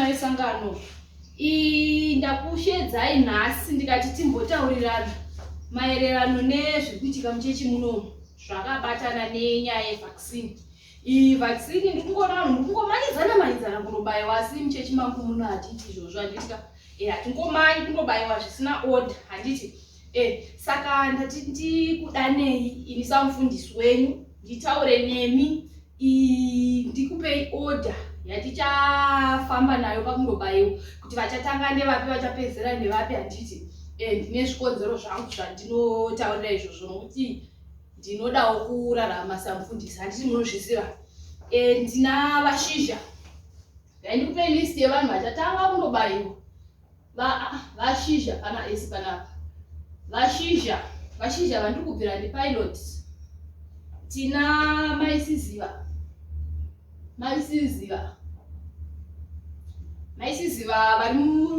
vesangano ndakushedzai nhasi ndikati timbotaurirana maererano nezvirikuitika muchechi munomu zvakabatana nenyaya yevaccine. Vaccine ndikungona vanhu ndikungomanidzana kunobaiwa, asi muchechi mangu muno hatiti izvozvo, handitika hatingomanyi kunobaiwa zvisina order, handiti. Saka ndati ndikudanei ini samufundisi wenyu nditaure nemi ndikupei order yatichafamba nayo pakundobaiwa, kuti vachatanga nevapi vachapedzera nevapi, handiti. Ndine zvikonzero zvangu zvandinotaurira izvozvo nokuti ndinodawo kurarama samufundisi, handiti munozviziva. Ndina vashizha ndikupei list yevanhu vachatanga kundobaiwa. Vashizha pana esi panapa, vashizha vandiri kubvira ndipilot. Tina maisiziva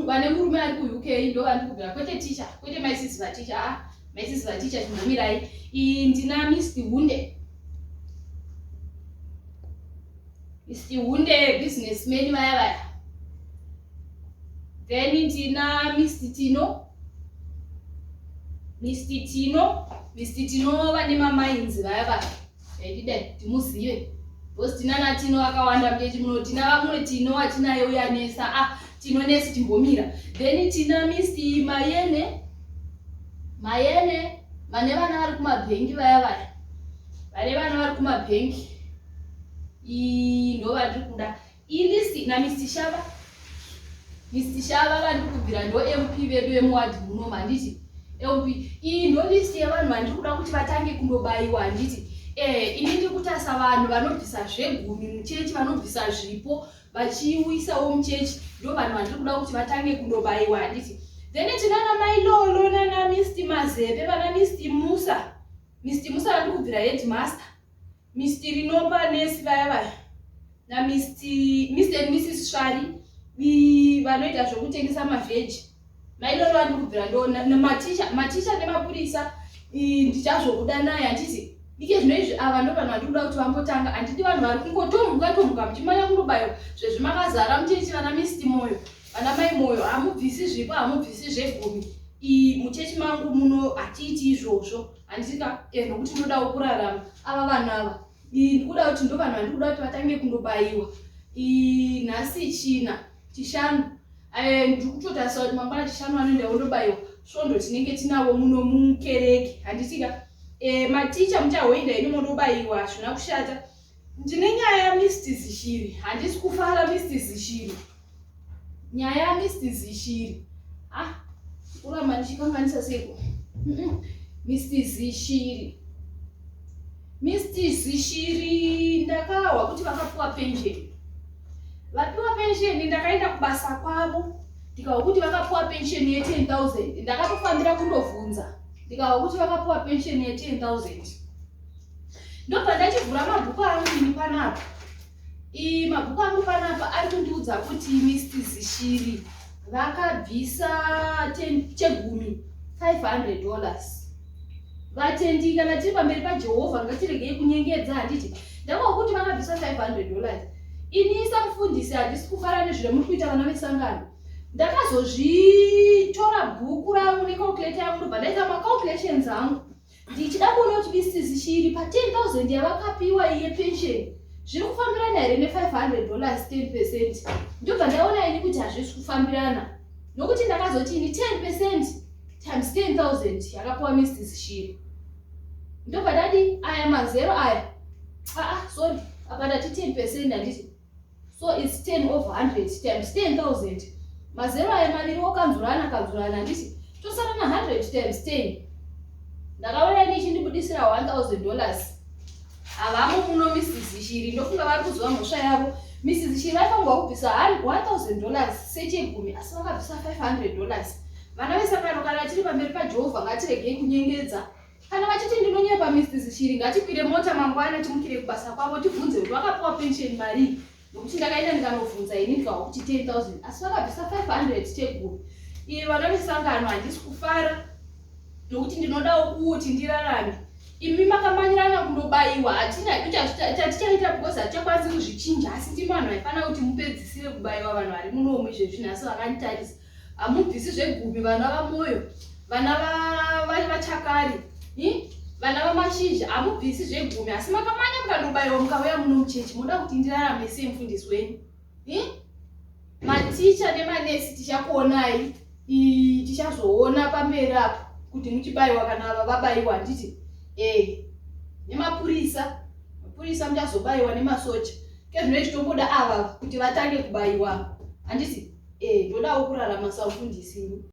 vane murume ari kuuk ndo vandiri kubvira, kwete ticha, kwete maisiziva ticha, maisiziva ticha chimbomirai. Ndina Mr. Hunde businessman vaya. Then ndina Mr. Tino vane mamainzi vaya ndidai timuzive, because tina natino vakawanda muchechi muno. Tina vamwe Tino atinayo uyanesa Tino nesi timbomira. Then tina Mr. Mayene vane vana vari kumabhengi vaya vane vana vari kumabhengi ndo vandiri kuda. Ilisi naMr. Shava vandiri kubvira ndo MP vedu vemuwadhi muno, handiti. MP ndo list yevanhu vandiri kuda kuti vatange kundobaiwa, handiti. Ini ndiri kutasa vanhu vanobvisa zvegumi muchechi, vanobvisa zvipo vachiuisawo muchechi, ndo vanhu vandiri kuda kuti vatange kundobaiwa, handiti. Then tinana Mailolo nana Mr. Mazepe vana Mr. Musa vandiri kubvira headmaster, Mr. Rinopa nesi vaya na Mr. and Mrs. Shwari vanoita zvokutengesa mavheji. Mailolo vandiri kubvira ndo maticha nemapurisa ndichazvokuda naye, handiti. Ike zvino izvi ava ndo vanhu vandiri kuda kuti vambotanga, handiti vanhu vari kungotomuka muchimanya kundobaiwa zvezvimakazara muchechi. Vana Mr. Moyo vana Mai Moyo hamubvisi zvipo, hamubvisi zvegumi. Muchechi mangu muno hatiiti izvozvo, handitika. Nokuti ndinodawo kurarama. Ava vanhu ava ndikuda kuti ndo vanhu vandiri kuda kuti vatange kundobaiwa. Nhasi chishanu ndiri kutotarisa kuti mangwana chishanu vanoendawo ndobaiwa. Svondo tinenge tinavo muno mukereke, handitika. Maticha muchahoinda ini munobaiwa, hazvina kushata. Ndine nyaya yaMr. Zishiri, handisi kufara Mr. Zishiri. Nyaya yaMr. Zishiri uramba ndichikanganisa seko. Mr. Zishiri ndakawa kuti vakapuwa pension. Vapiwa pension ndakaenda kubasa kwavo, ndikawa kuti vakapuwa pension ye10,000. Ndakatofambira kundobvunza, ndikawa kuti vakapuwa pension ye10,000. Ndobva ndachivhura mabhuku angu ini panapa. Mabhuku angu panapa ari kundiudza kuti Mr. Zishiri vakabvisa chegumi $500. Vatendi kana tiri pamberi paJehovha ngatiregei kunyengedza, handiti. Ndakawa kuti vakabvisa $500. Ini samufundisi handisi kufara nezviro muri kuita vana vesangano. Ndakazozvitora bhuku rangu necalculator yangu ndobva ndaita macalculations angu, ndichida kuona kuti Mr. Zishiri pa10,000 yavakapiwa yepension zviri kufambirana here ne$500 10%. Ndobva ndaona ini kuti hazvisi kufambirana, nokuti ndakazoti ini 10% times 10,000 yakapiwa Mr. Zishiri. Ndobva ndati aya mazero aya sorry, apa ndati 10% handiti. So it's 10 over 100 times 10,000. Mazero aya maviri okanzurana handiti. Tosara na 100 times 10. Ndakaona ini ichindibudisira $1,000. Avamo muno Mr. Zishiri ndofunga vari kuzova mhosva yavo. Mr. Zishiri vaifangwa kubvisa $1,000 sechegumi, asi vakabvisa $500. Vana vesangano kana tiri pamberi paJehovha ngatiregei kunyengedza. Kana vachiti ndinonyepa Mr. Zishiri, ngatikwire mota mangwana timukire kubasa kwavo tibvunze kuti vakapiwa pension mari. Nokuti ndakaenda ndikanovhunza ini ndikawa kuti 10,000 asi vakabvisa $500 chegumi. Vana vesangano handisi kufara, nokuti ndinodawo kuti ndirarame. Imi makamanyirana kundoba kubaiwa tichaita because hatichakwanisi kuzvichinja asi ndimi vanhu vaifana kuti mupedzisire kubaiwa vanhu vari munomu izvezvino asi vakanditarisa hamubvisi zvegumi vana vamwoyo vana vachakari vana vamashizha hamubvisi zvegumi asi makamanya mukandobaiwa mukauya muno muchechi munoda kuti ndirarame sei mufundisi wenyu maticha nemanesi tichakuonai tichazoona pamberi apo kuti muchibaiwa kana ava vabaiwa handiti nemapurisa muchazobaiwa nemasocha kezvino chitomboda ava kuti vatange kubaiwa handiti ndodawo kurarama saufundisi.